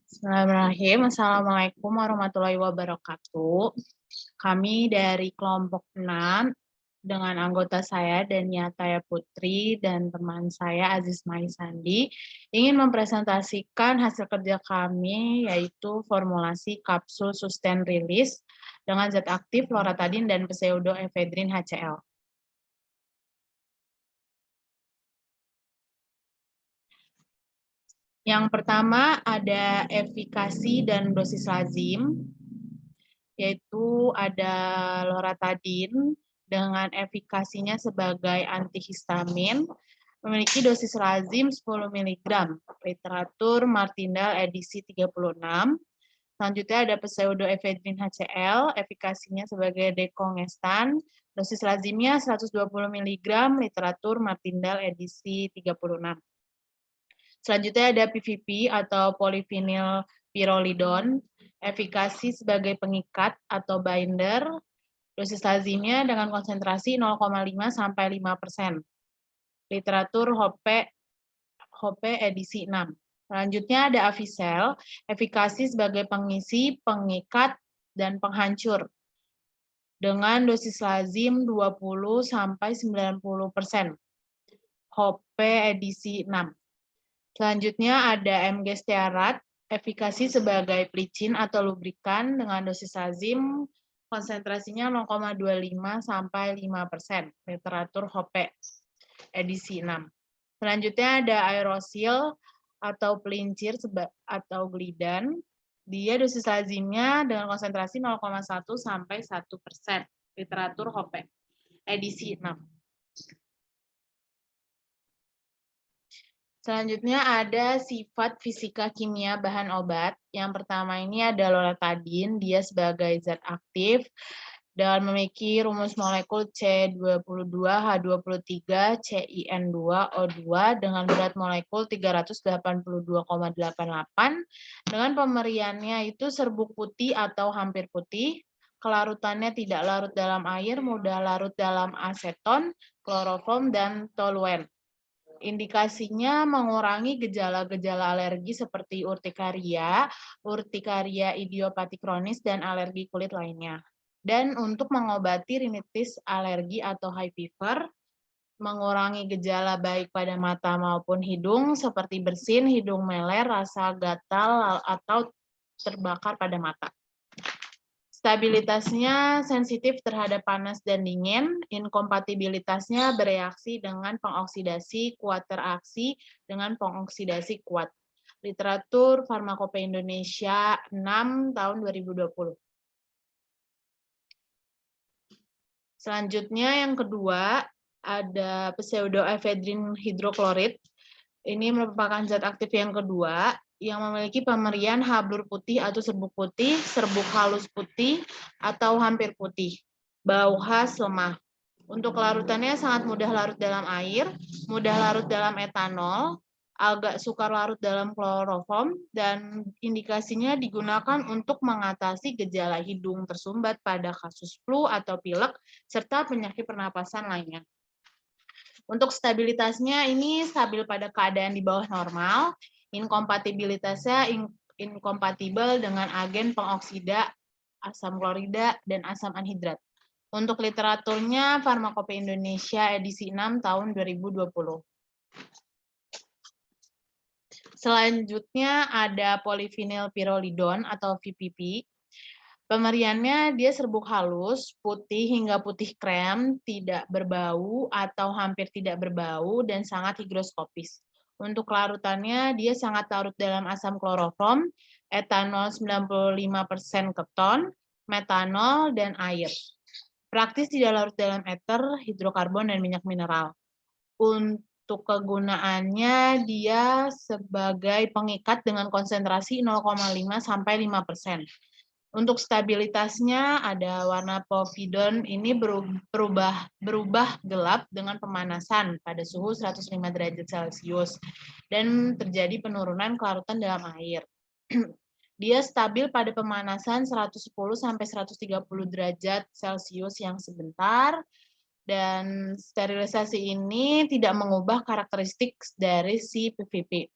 Bismillahirrahmanirrahim. Assalamualaikum warahmatullahi wabarakatuh. Kami dari kelompok 6 dengan anggota saya Dania Taya Putri dan teman saya Aziz Maisandi ingin mempresentasikan hasil kerja kami yaitu formulasi kapsul sustain release dengan zat aktif loratadin dan pseudoephedrine HCl. Yang pertama ada efikasi dan dosis lazim, yaitu ada loratadin dengan efikasinya sebagai antihistamin, memiliki dosis lazim 10 mg, literatur Martindale edisi 36. Selanjutnya ada pseudoephedrine HCl, efikasinya sebagai dekongestan, dosis lazimnya 120 mg, literatur Martindale edisi 36. Selanjutnya ada PVP atau polyvinyl pyrrolidone, efikasi sebagai pengikat atau binder, dosis lazimnya dengan konsentrasi 0,5 sampai 5%. Literatur Hope edisi 6. Selanjutnya ada Avicel, efikasi sebagai pengisi, pengikat, dan penghancur dengan dosis lazim 20 sampai 90%. Hope edisi 6. Selanjutnya ada MG stearat, efikasi sebagai pelicin atau lubrikan dengan dosis lazim, konsentrasinya 0,25 sampai 5%, literatur Hope, edisi 6. Selanjutnya ada aerosil atau pelincir atau glidan, dia dosis lazimnya dengan konsentrasi 0,1 sampai 1%, literatur Hope, edisi 6. Selanjutnya ada sifat fisika kimia bahan obat. Yang pertama ini ada loratadin, dia sebagai zat aktif dan memiliki rumus molekul C22H23 CIN2O2 dengan berat molekul 382,88 dengan pemberiannya itu serbuk putih atau hampir putih, kelarutannya tidak larut dalam air, mudah larut dalam aseton, kloroform, dan toluen. Indikasinya mengurangi gejala-gejala alergi seperti urtikaria idiopatik kronis, dan alergi kulit lainnya. Dan untuk mengobati rinitis alergi atau high fever, mengurangi gejala baik pada mata maupun hidung seperti bersin, hidung meler, rasa gatal, atau terbakar pada mata. Stabilitasnya sensitif terhadap panas dan dingin, inkompatibilitasnya bereaksi dengan pengoksidasi, kuat teraksi dengan pengoksidasi kuat. Literatur Farmakope Indonesia 6 tahun 2020. Selanjutnya yang kedua ada pseudoephedrine hidroklorid. Ini merupakan zat aktif yang kedua yang memiliki pemerian hablur putih atau serbuk halus putih atau hampir putih, bau khas lemah. Untuk larutannya sangat mudah larut dalam air, mudah larut dalam etanol, agak sukar larut dalam kloroform, dan indikasinya digunakan untuk mengatasi gejala hidung tersumbat pada kasus flu atau pilek, serta penyakit pernapasan lainnya. Untuk stabilitasnya ini stabil pada keadaan di bawah normal, inkompatibilitasnya inkompatibel dengan agen pengoksida, asam klorida, dan asam anhidrat. Untuk literaturnya Farmakope Indonesia edisi 6 tahun 2020. Selanjutnya ada polyvinyl pyrrolidone atau VPP. Pemberiannya dia serbuk halus, putih hingga putih krem, tidak berbau atau hampir tidak berbau, dan sangat higroskopis. Untuk larutannya, dia sangat larut dalam asam kloroform, etanol 95% keton, metanol, dan air. Praktis tidak larut dalam eter, hidrokarbon, dan minyak mineral. Untuk kegunaannya, dia sebagai pengikat dengan konsentrasi 0,5 sampai 5%. Untuk stabilitasnya ada warna povidon ini berubah gelap dengan pemanasan pada suhu 105 derajat Celcius dan terjadi penurunan kelarutan dalam air. Dia stabil pada pemanasan 110 sampai 130 derajat Celcius yang sebentar, dan sterilisasi ini tidak mengubah karakteristik dari si PVP.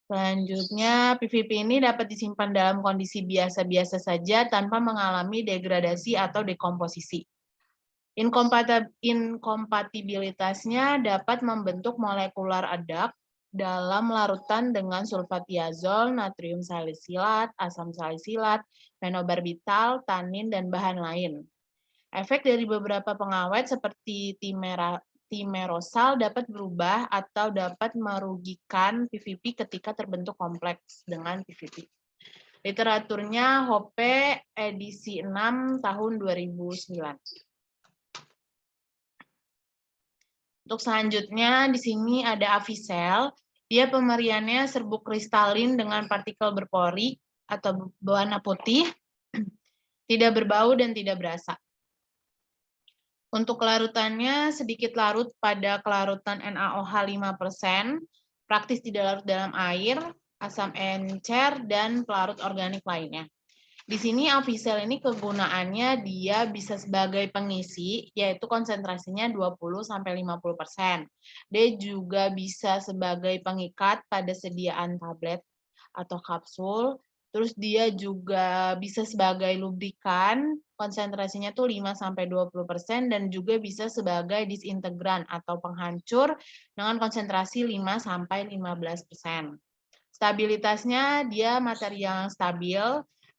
Selanjutnya, PVP ini dapat disimpan dalam kondisi biasa-biasa saja tanpa mengalami degradasi atau dekomposisi. Inkompatibilitasnya dapat membentuk molekular adduct dalam larutan dengan sulfatiazol, natrium salisilat, asam salisilat, fenobarbital, tanin, dan bahan lain. Efek dari beberapa pengawet seperti timerosal dapat berubah atau dapat merugikan PVP ketika terbentuk kompleks dengan PVP. Literaturnya Hoppe edisi 6 tahun 2009. Untuk selanjutnya di sini ada Avicel. Dia pemeriannya serbuk kristalin dengan partikel berpori atau berwarna putih, tidak berbau dan tidak berasa. Untuk kelarutannya sedikit larut pada kelarutan NaOH 5%, praktis tidak larut dalam air, asam encer, dan pelarut organik lainnya. Di sini Avicel ini kegunaannya dia bisa sebagai pengisi, yaitu konsentrasinya 20-50%. Dia juga bisa sebagai pengikat pada sediaan tablet atau kapsul. Terus dia juga bisa sebagai lubrikan, konsentrasinya tuh 5-20%, dan juga bisa sebagai disintegran atau penghancur dengan konsentrasi 5-15%. Stabilitasnya dia materi yang stabil,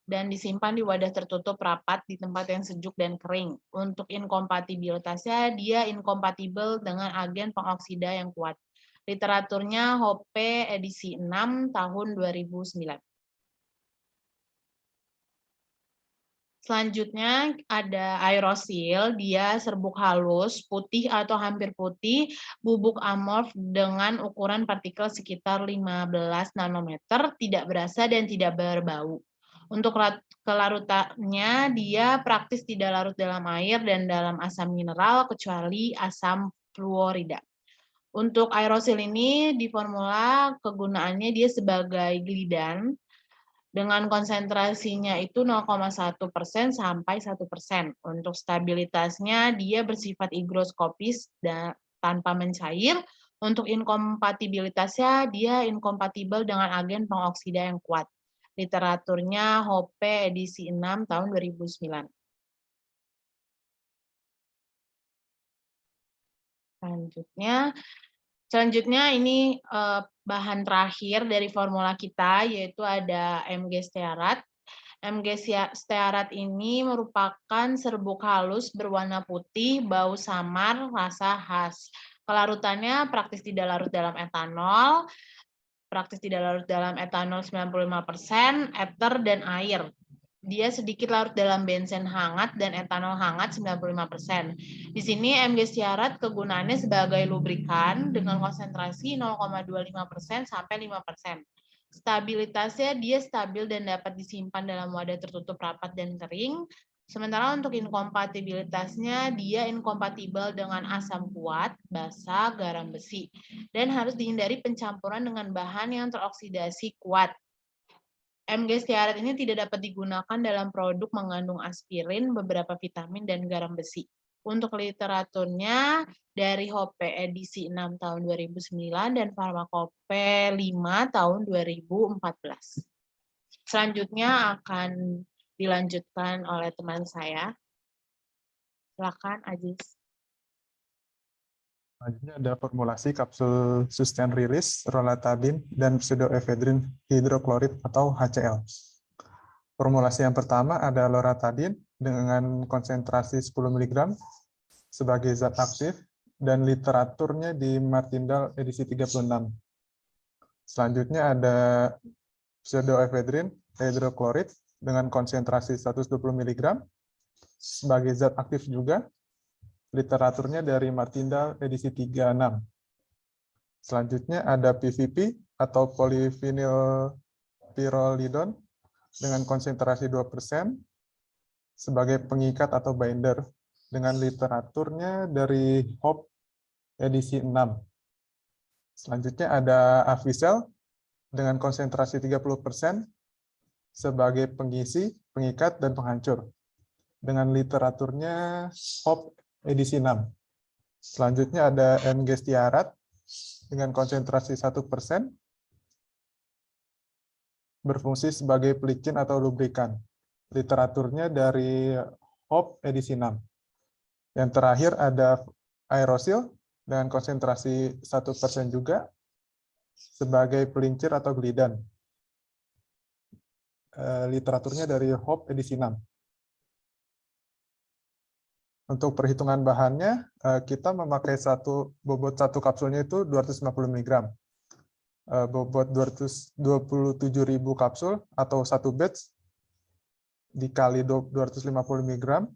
dan disimpan di wadah tertutup rapat di tempat yang sejuk dan kering. Untuk inkompatibilitasnya, dia inkompatibel dengan agen pengoksida yang kuat. Literaturnya Hoppe edisi 6 tahun 2009. Selanjutnya ada aerosil, dia serbuk halus, putih atau hampir putih, bubuk amorf dengan ukuran partikel sekitar 15 nanometer, tidak berasa dan tidak berbau. Untuk kelarutannya, dia praktis tidak larut dalam air dan dalam asam mineral, kecuali asam fluorida. Untuk aerosil ini, di formula kegunaannya dia sebagai glidan, dengan konsentrasinya itu 0,1% sampai 1%. Untuk stabilitasnya, dia bersifat higroskopis dan tanpa mencair. Untuk inkompatibilitasnya, dia inkompatibel dengan agen pengoksida yang kuat. Literaturnya Hoppe edisi 6 tahun 2009. Selanjutnya ini bahan terakhir dari formula kita, yaitu ada Mg stearat. Mg stearat ini merupakan serbuk halus berwarna putih, bau samar, rasa khas. Kelarutannya praktis tidak larut dalam etanol, 95%, ether, dan air. Dia sedikit larut dalam benzen hangat dan etanol hangat 95%. Di sini Mg stearat kegunaannya sebagai lubrikan dengan konsentrasi 0,25% sampai 5%. Stabilitasnya dia stabil dan dapat disimpan dalam wadah tertutup rapat dan kering. Sementara untuk inkompatibilitasnya, dia inkompatibel dengan asam kuat, basa, garam besi, dan harus dihindari pencampuran dengan bahan yang teroksidasi kuat. Mg stearat ini tidak dapat digunakan dalam produk mengandung aspirin, beberapa vitamin, dan garam besi. Untuk literaturnya dari Hoppe edisi 6 tahun 2009 dan Pharmacope 5 tahun 2014. Selanjutnya akan dilanjutkan oleh teman saya. Silakan, Ajis. Selanjutnya ada formulasi kapsul sustain release, rolatabin, dan pseudoephedrine hidroklorid atau HCl. Formulasi yang pertama ada loratadin dengan konsentrasi 10 mg sebagai zat aktif dan literaturnya di Martindale edisi 36. Selanjutnya ada pseudoephedrine hidroklorid dengan konsentrasi 120 mg sebagai zat aktif juga. Literaturnya dari Martindale edisi 36. Selanjutnya ada PVP atau polyvinyl pyrrolidone dengan konsentrasi 2% sebagai pengikat atau binder dengan literaturnya dari Hoppe edisi 6. Selanjutnya ada Avicel dengan konsentrasi 30% sebagai pengisi, pengikat, dan penghancur dengan literaturnya Hoppe edisi 6. Selanjutnya ada Mg stearat dengan konsentrasi 1% berfungsi sebagai pelicin atau lubrikan. Literaturnya dari Hope edisi 6. Yang terakhir ada aerosil dengan konsentrasi 1% juga sebagai pelincir atau glidan. Literaturnya dari Hope edisi 6. Untuk perhitungan bahannya, kita memakai bobot satu kapsulnya itu 250 mg. Bobot 227.000 kapsul atau satu batch dikali 250 mg,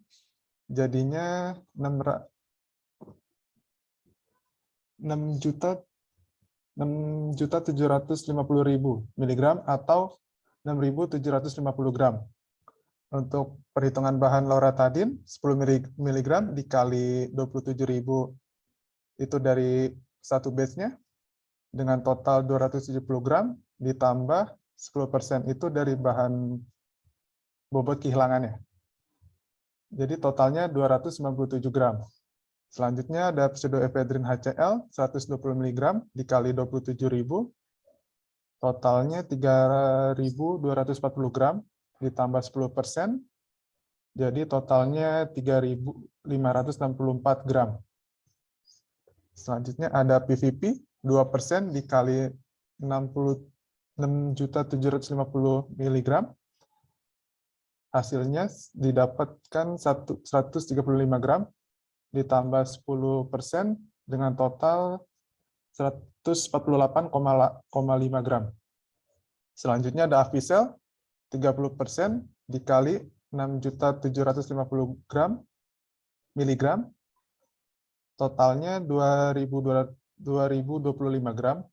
jadinya 6.750.000 mg atau 6.750 gram. Untuk perhitungan bahan loratadin, 10 mg dikali 27.000 itu dari satu batch-nya, dengan total 270 gram, ditambah 10% itu dari bahan bobot kehilangannya. Jadi totalnya 297 gram. Selanjutnya ada pseudoephedrine HCl, 120 mg dikali 27.000, totalnya 3.240 gram, ditambah 10%, jadi totalnya 3.564 gram. Selanjutnya ada PVP, 2% dikali 6.750 mg. Hasilnya didapatkan 135 gram, ditambah 10% dengan total 148,5 gram. Selanjutnya ada Avisel, 30% dikali 6.750 miligram, totalnya 2.025 gram.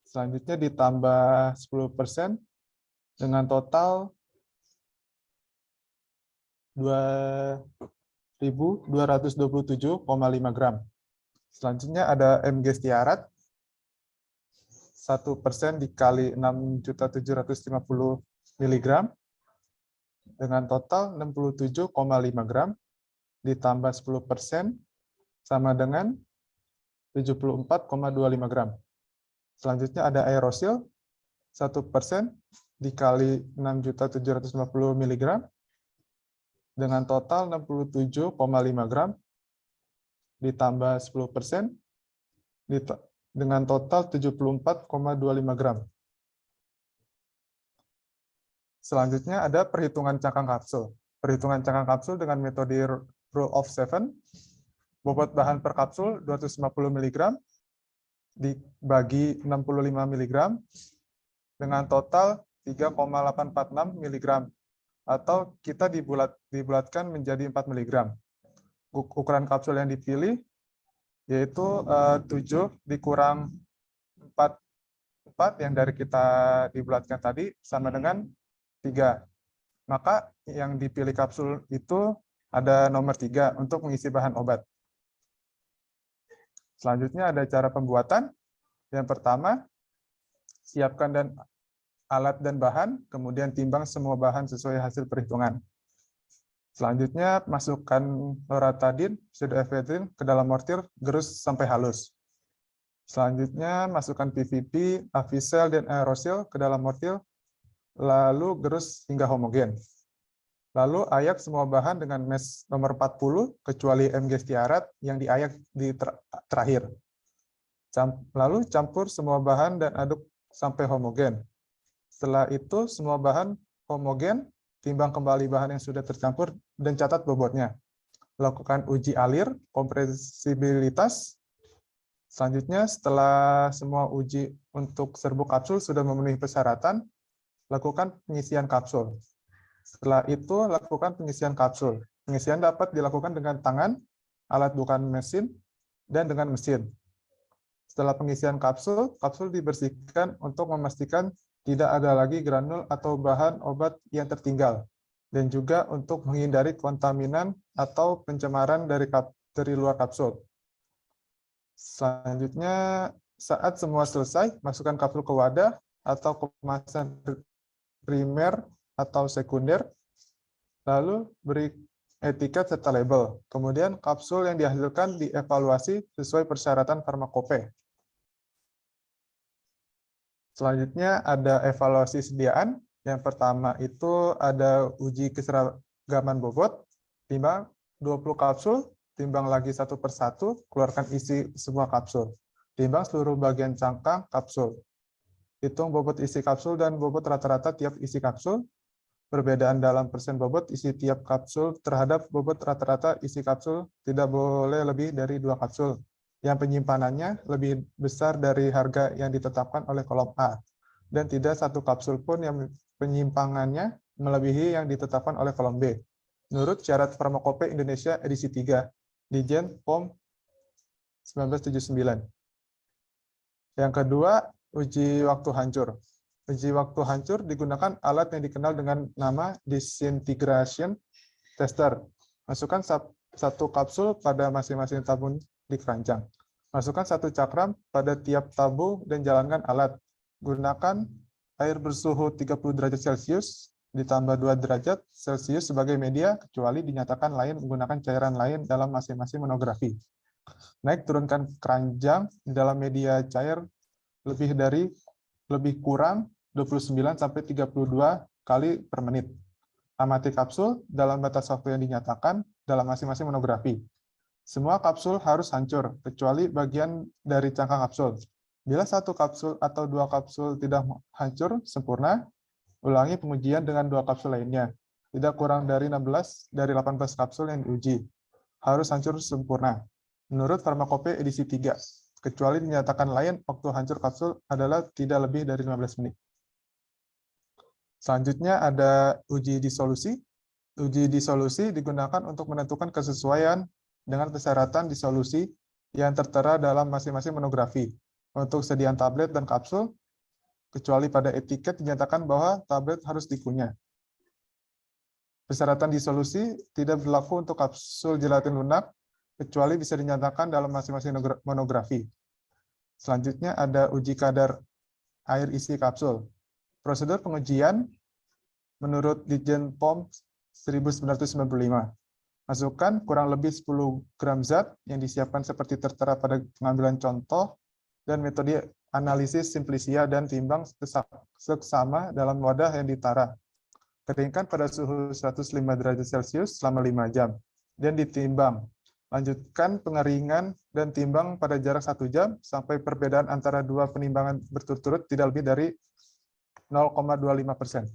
Selanjutnya ditambah 10% dengan total 2.227,5 gram. Selanjutnya ada Mg stiarat, 1% dikali 6.750 mg dengan total 67,5 gram, ditambah 10% sama dengan 74,25 gram. Selanjutnya ada aerosil, 1% dikali 6.750 mg dengan total 67,5 gram, ditambah 10% dengan total 74,25 gram. Selanjutnya ada perhitungan cangkang kapsul. Perhitungan cangkang kapsul dengan metode Rule of 7. Bobot bahan per kapsul 250 mg dibagi 65 mg dengan total 3,846 mg, atau kita dibulatkan menjadi 4 mg. Ukuran kapsul yang dipilih yaitu 7 dikurang 4 yang dari kita dibulatkan tadi sama dengan 3. Maka yang dipilih kapsul itu ada nomor 3 untuk mengisi bahan obat. Selanjutnya ada cara pembuatan. Yang pertama, siapkan alat dan bahan, kemudian timbang semua bahan sesuai hasil perhitungan. Selanjutnya, masukkan loratadin, pseudoephedrine ke dalam mortir, gerus sampai halus. Selanjutnya, masukkan PVP, Avisel, dan aerosil ke dalam mortir, lalu gerus hingga homogen. Lalu ayak semua bahan dengan mesh nomor 40, kecuali Mg stiarat yang diayak di terakhir. Lalu campur semua bahan dan aduk sampai homogen. Setelah itu, semua bahan homogen, timbang kembali bahan yang sudah tercampur, dan catat bobotnya. Lakukan uji alir, kompresibilitas. Selanjutnya, setelah semua uji untuk serbuk kapsul sudah memenuhi persyaratan, lakukan pengisian kapsul. Setelah itu, lakukan pengisian kapsul. Pengisian dapat dilakukan dengan tangan, alat bukan mesin, dan dengan mesin. Setelah pengisian kapsul, kapsul dibersihkan untuk memastikan tidak ada lagi granul atau bahan obat yang tertinggal, dan juga untuk menghindari kontaminan atau pencemaran dari luar kapsul. Selanjutnya, saat semua selesai, masukkan kapsul ke wadah atau kemasan primer atau sekunder, lalu beri etiket serta label. Kemudian kapsul yang dihasilkan dievaluasi sesuai persyaratan farmakope. Selanjutnya ada evaluasi sediaan. Yang pertama itu ada uji keseragaman bobot, timbang 20 kapsul, timbang lagi satu per satu, keluarkan isi semua kapsul. Timbang seluruh bagian cangkang kapsul. Hitung bobot isi kapsul dan bobot rata-rata tiap isi kapsul. Perbedaan dalam persen bobot isi tiap kapsul terhadap bobot rata-rata isi kapsul tidak boleh lebih dari 2 kapsul yang penyimpanannya lebih besar dari harga yang ditetapkan oleh kolom A, dan tidak satu kapsul pun yang penyimpangannya melebihi yang ditetapkan oleh kolom B. Menurut syarat Farmakope Indonesia edisi 3, Dijen POM 1979. Yang kedua, uji waktu hancur. Uji waktu hancur digunakan alat yang dikenal dengan nama disintegration tester. Masukkan satu kapsul pada masing-masing tabung di keranjang. Masukkan satu cakram pada tiap tabung dan jalankan alat. Gunakan air bersuhu 30 derajat Celcius ditambah 2 derajat Celcius sebagai media, kecuali dinyatakan lain menggunakan cairan lain dalam masing-masing monografi. Naik turunkan keranjang di dalam media cair lebih kurang 29 sampai 32 kali per menit. Amati kapsul dalam batas waktu yang dinyatakan dalam masing-masing monografi. Semua kapsul harus hancur, kecuali bagian dari cangkang kapsul. Bila satu kapsul atau 2 kapsul tidak hancur sempurna, ulangi pengujian dengan 2 kapsul lainnya. Tidak kurang dari 16 dari 18 kapsul yang diuji. Harus hancur sempurna. Menurut Farmakope edisi 3, kecuali dinyatakan lain, waktu hancur kapsul adalah tidak lebih dari 15 menit. Selanjutnya ada uji disolusi. Uji disolusi digunakan untuk menentukan kesesuaian dengan persyaratan disolusi yang tertera dalam masing-masing monografi. Untuk sediaan tablet dan kapsul, kecuali pada etiket dinyatakan bahwa tablet harus dikunyah. Persyaratan disolusi tidak berlaku untuk kapsul gelatin lunak, kecuali bisa dinyatakan dalam masing-masing monografi. Selanjutnya ada uji kadar air isi kapsul. Prosedur pengujian menurut Dijen POM 1995. Masukkan kurang lebih 10 gram zat yang disiapkan seperti tertera pada pengambilan contoh dan metode analisis simplisia dan timbang seksama dalam wadah yang ditara. Keringkan pada suhu 105 derajat Celcius selama 5 jam dan ditimbang. Lanjutkan pengeringan dan timbang pada jarak 1 jam sampai perbedaan antara dua penimbangan berturut-turut tidak lebih dari 0,25%.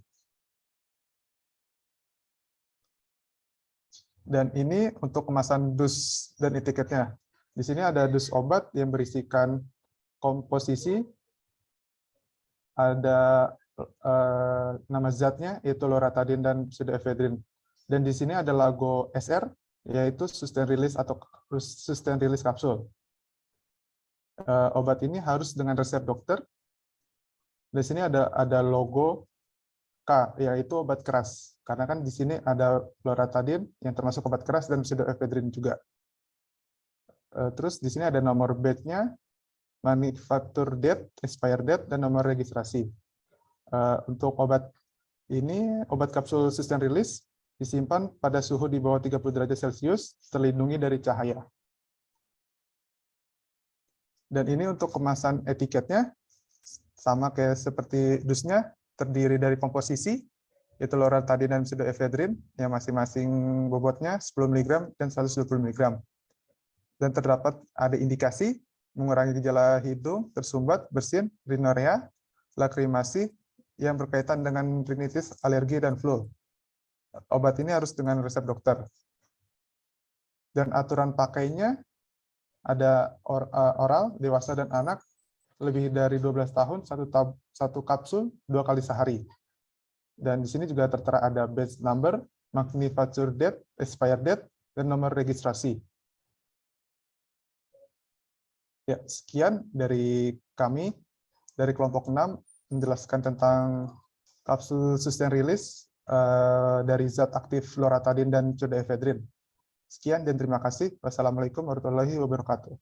Dan ini untuk kemasan dus dan etiketnya. Di sini ada dus obat yang berisikan komposisi, ada nama zatnya yaitu loratadin dan pseudoephedrine. Dan di sini ada logo SR yaitu sustained release atau sustained release kapsul. Obat ini harus dengan resep dokter. Di sini ada logo K yaitu obat keras. Karena kan di sini ada loratadin yang termasuk obat keras dan pseudoephedrine juga. Terus di sini ada nomor batch-nya, manufacture date, expire date, dan nomor registrasi. Untuk obat ini, obat kapsul sustained release disimpan pada suhu di bawah 30 derajat Celcius, terlindungi dari cahaya. Dan ini untuk kemasan etiketnya, sama kayak seperti dusnya, terdiri dari komposisi, yaitu loratadin dan pseudoephedrine, yang masing-masing bobotnya 10 mg dan 120 mg. Dan terdapat ada indikasi mengurangi gejala hidung, tersumbat, bersin, rhinorea, lakrimasi, yang berkaitan dengan rinitis, alergi, dan flu. Obat ini harus dengan resep dokter. Dan aturan pakainya ada oral, dewasa, dan anak, lebih dari 12 tahun, satu kapsul 2 kali sehari. Dan di sini juga tertera ada batch number, manufacture date, expire date, dan nomor registrasi. Ya, sekian dari kami, dari kelompok 6, menjelaskan tentang kapsul sustained release dari zat aktif loratadin dan pseudoephedrine. Sekian dan terima kasih. Wassalamualaikum warahmatullahi wabarakatuh.